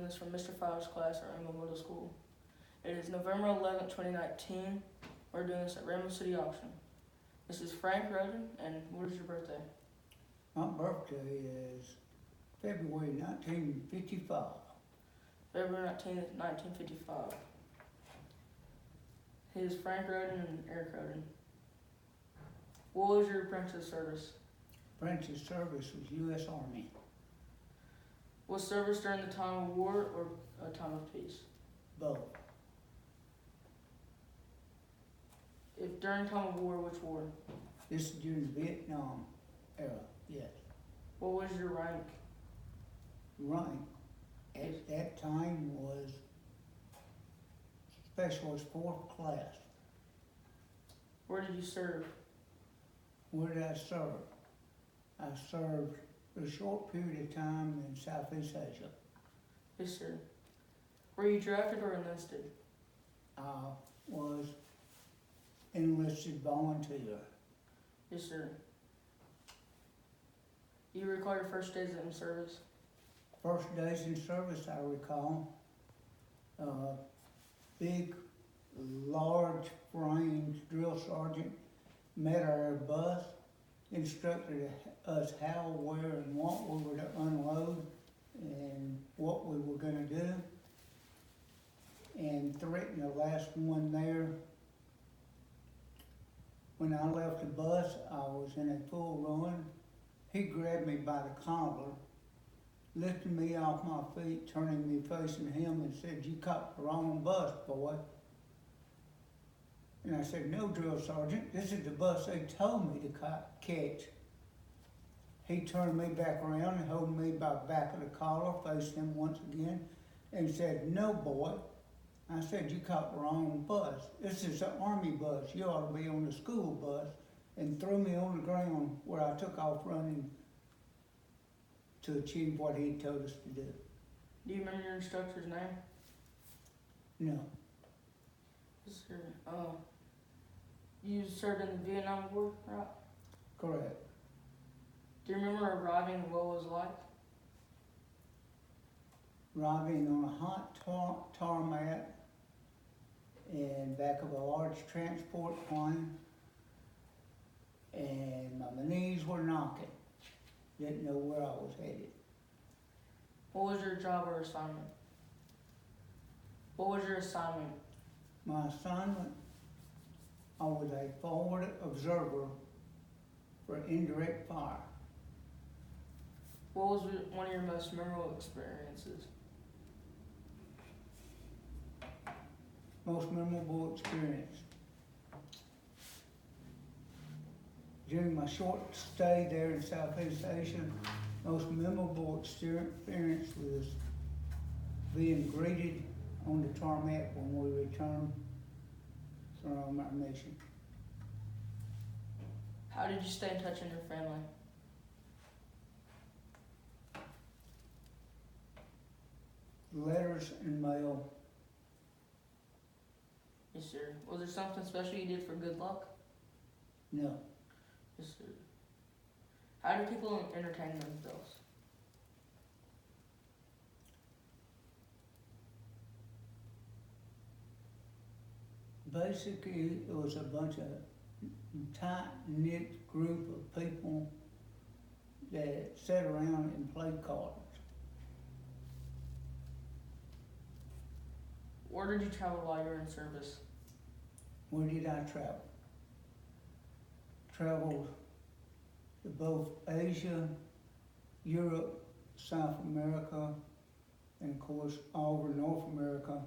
doing this from Mr. Fowler's class at Rainbow Middle School. It is November 11th, 2019. We're doing this at Rainbow City Auction. This is Frank Roden, and what is your birthday? My birthday is February 1955. February 19th, 1955. His Frank Roden and Eric Roden. What was your apprentice service? Apprentice service was U.S. Army. Was service during the time of war or a time of peace? Both. If during time of war, which war? This is during the Vietnam era, yes. What was your rank? Rank at that time was Specialist 4th class. Where did you serve? Where did I serve? I served for a short period of time in Southeast Asia. Yes, sir. Were you drafted or enlisted? I was enlisted volunteer. Yes, sir. You recall your first days in service? First days in service, I recall, big, large framed drill sergeant met our bus, instructed us how, where, and what we were to unload and what we were going to do, and threatened the last one there. When I left the bus, I was in a full run. He grabbed me by the collar, lifted me off my feet, turning me facing him, and said, "You caught the wrong bus, boy." And I said, "No, drill sergeant, this is the bus they told me to catch." He turned me back around and held me by the back of the collar, faced him once again, and said, "No, boy." I said, "You caught the wrong bus. This is the Army bus. You ought to be on the school bus," and threw me on the ground where I took off running to achieve what he told us to do. Do you remember your instructor's name? No, Yes, sir. You served in the Vietnam War, right? correct. Do you remember arriving and what it was like? Arriving on a hot tarmac in back of a large transport plane, and my knees were knocking. Didn't know where I was headed. What was your job or assignment? What was your assignment? My assignment, I was a forward observer for indirect fire. What was one of your most memorable experiences? Most memorable experience. During my short stay there in Southeast Asia, most memorable experience was being greeted on the tarmac when we returned from our mission. How did you stay in touch with your family? Letters and mail. Yes, sir. Was there something special you did for good luck? No. Yes, sir. How do people entertain themselves? Basically, it was a bunch of tight-knit group of people that sat around and played cards. Where did you travel while you were in service? Where did I travel? Traveled to both Asia, Europe, South America, and of course all over North America.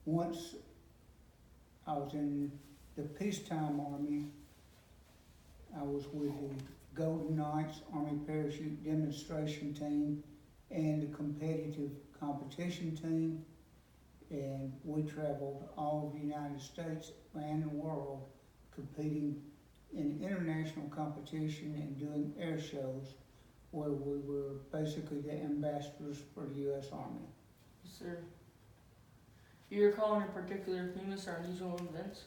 Once I was in the peacetime Army. I was with the Golden Knights Army Parachute Demonstration Team and the competitive competition team. And we traveled all of the United States and the world competing in international competition and doing air shows where we were basically the ambassadors for the U.S. Army. Yes, sir. Do you recall any particular famous or unusual events?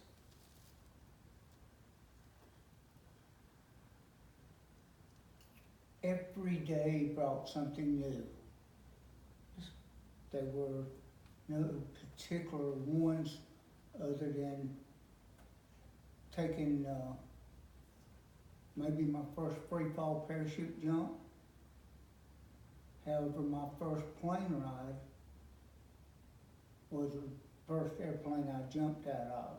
Every day brought something new. There were no particular ones other than taking, maybe my first free fall parachute jump. However, my first plane ride was the first airplane I jumped out of.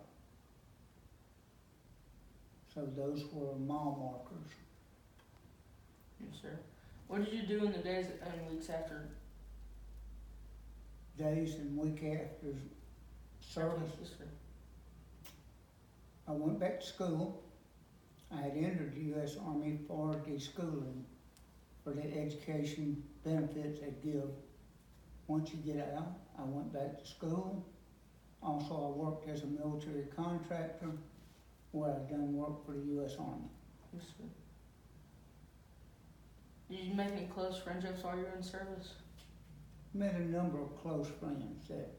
So those were mile markers. Yes, sir. What did you do in the days and weeks after Days and week after service, Yes, sir. I went back to school. I had entered the U.S. Army for deschooling, for the education benefits they give once you get out. I went back to school. Also, I worked as a military contractor where I done work for the U.S. Army. Yes, sir. Did you make any close friendships while you were in service? Met a number of close friends that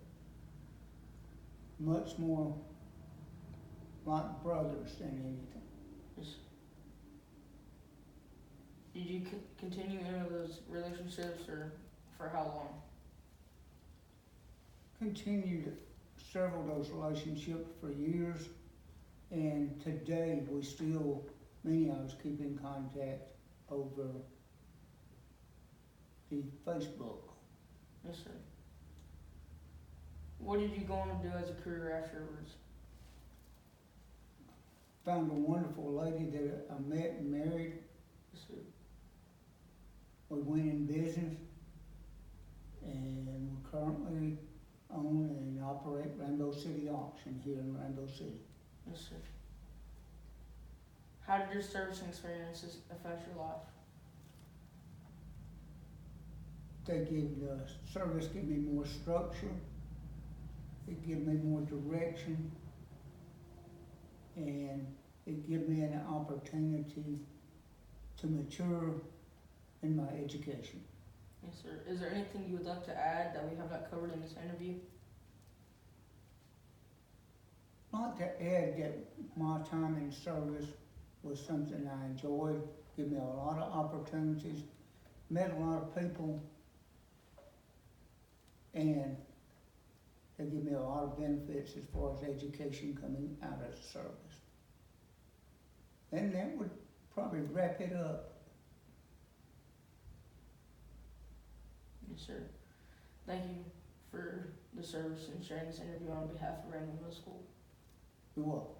much more like brothers than anything. Yes. Did you continue any of those relationships, or for how long? Continued several of those relationships for years, and today we still, many of us keep in contact over the Facebook. Yes, sir. What did you go on to do as a career afterwards? Found a wonderful lady that I met and married. Yes, sir. We went in business, and we currently own and operate Rainbow City Auction here in Rainbow City. Yes, sir. How did your servicing experiences affect your life? They give the service give me more structure, it give me more direction, and it give me an opportunity to mature in my education. Yes, sir. Is there anything you would like to add that we have not covered in this interview? I'd like to add that my time in service was something I enjoyed, gave me a lot of opportunities, met a lot of people, and they give me a lot of benefits as far as education coming out of the service. And that would probably wrap it up. Yes, sir. Thank you for the service and sharing this interview on behalf of Rainbow Middle School. You're welcome.